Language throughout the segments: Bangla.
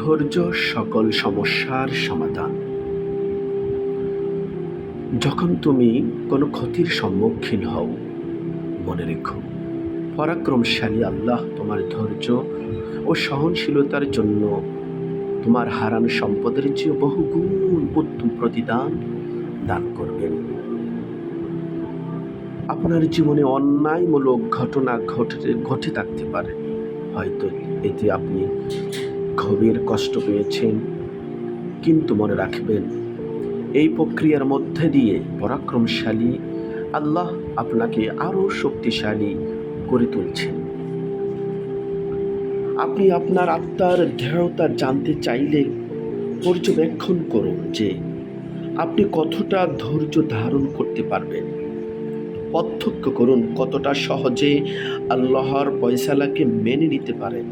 ধৈর্য সকল সমস্যার সমাধান। যখন তুমি কোনো ক্ষতির সম্মুখীন হও, মনে রেখো পরাক্রমশালী আল্লাহ তোমার ধৈর্য ও সহনশীলতার জন্য তোমার হারানো সম্পদের চেয়ে বহুগুণ উত্তম প্রতিদান দান করবেন। আপনার জীবনে অন্যায়মূলক ঘটনা ঘটে থাকতে পারে, হয়তো এতে আপনি গভীর কষ্ট পেয়েছেন, কিন্তু মনে রাখবেন এই প্রক্রিয়ার মধ্যে দিয়ে পরাক্রমশালী আল্লাহ আপনাকে আরও শক্তিশালী করে তুলছেন। আপনি আপনার আত্মার দৃঢ়তা জানতে চাইলে পর্যবেক্ষণ করুন যে আপনি কতটা ধৈর্য ধারণ করতে পারবেন। পার্থক্য করুন কতটা সহজে আল্লাহর ফয়সালাকে মেনে নিতে পারেন।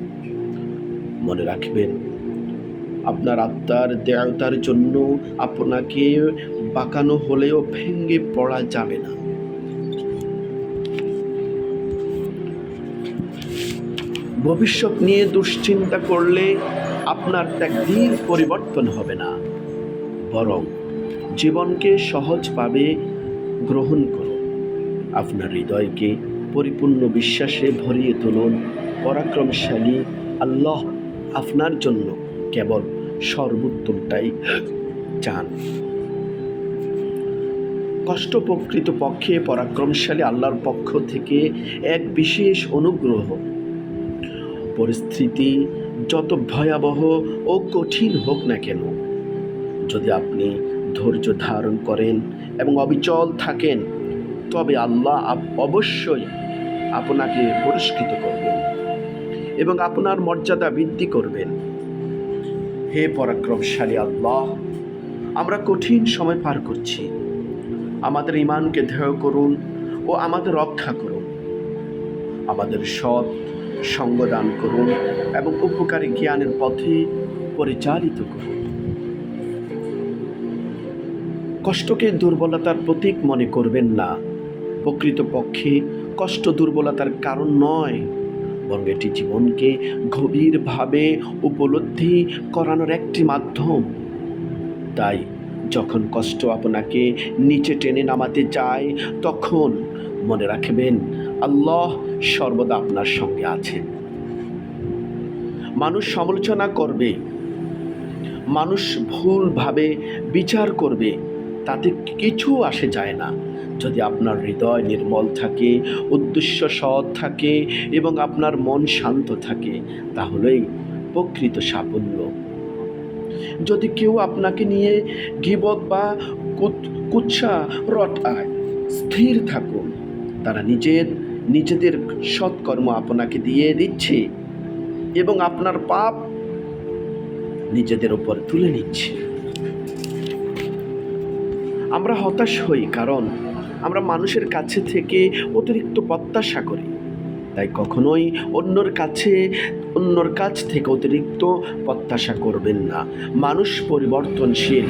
মনে রাখবেন আপনার আত্মার দৃঢ়তার জন্য আপনাকে বাঁকানো হলেও ভেঙে পড়া যাবে না। ভবিষ্যৎ নিয়ে দুশ্চিন্তা করলে আপনার তাকদীর পরিবর্তন হবে না, বরং জীবনকে সহজভাবে গ্রহণ করুন। আপনার হৃদয়কে পরিপূর্ণ বিশ্বাসে ভরিয়ে তুলুন। পরাক্রমশালী আল্লাহ আপনার জন্য কেবল সর্বোত্তমটাই চান। কষ্ট প্রকৃতপক্ষে পরাক্রমশালী আল্লাহর পক্ষ থেকে এক বিশেষ অনুগ্রহ। পরিস্থিতি যত ভয়াবহ ও কঠিন হোক না কেন, যদি আপনি ধৈর্য ধারণ করেন এবং অবিচল থাকেন, তবে আল্লাহ অবশ্যই আপনাকে পুরস্কৃত করবেন এবং আপনার মর্যাদা বৃদ্ধি করবেন। হে পরাক্রমশালী আল্লাহ, আমরা কঠিন সময় পার করছি, আমাদের ঈমানকে দৃঢ় করুন ও আমাদের রক্ষা করুন। আমাদের সৎ সঙ্গ দান করুন এবং উপকারী জ্ঞানের পথে পরিচালিত করুন। কষ্টকে দুর্বলতার প্রতীক মনে করবেন না। প্রকৃতপক্ষে কষ্ট দুর্বলতার কারণ নয়, বরং এটি জীবনকে গভীরভাবে উপলব্ধি করানোর একটি মাধ্যম। তাই যখন কষ্ট আপনাকে নিচে টেনে নামাতে চায়, তখন মনে রাখবেন আল্লাহ সর্বদা আপনার সঙ্গে আছেন। মানুষ সমালোচনা করবে, মানুষ ভুলভাবে বিচার করবে, তাতে কিছু আসে যায় না। যদি আপনার হৃদয় নির্মল থাকে, উদ্দেশ্য সৎ থাকে এবং আপনার মন শান্ত থাকে, তাহলেই প্রকৃত সাফল্য। যদি কেউ আপনাকে নিয়ে গীবত বা কুৎসা রটায়, স্থির থাকুন। তারা নিজেদের সৎকর্ম আপনাকে দিয়ে দিচ্ছে এবং আপনার পাপ নিজেদের উপর তুলে নিচ্ছে। আমরা হতাশ হই কারণ আমরা মানুষের কাছে থেকে অতিরিক্ত প্রত্যাশা করি। তাই কখনোই অন্যর কাছ থেকে অতিরিক্ত প্রত্যাশা করবেন না। মানুষ পরিবর্তনশীল।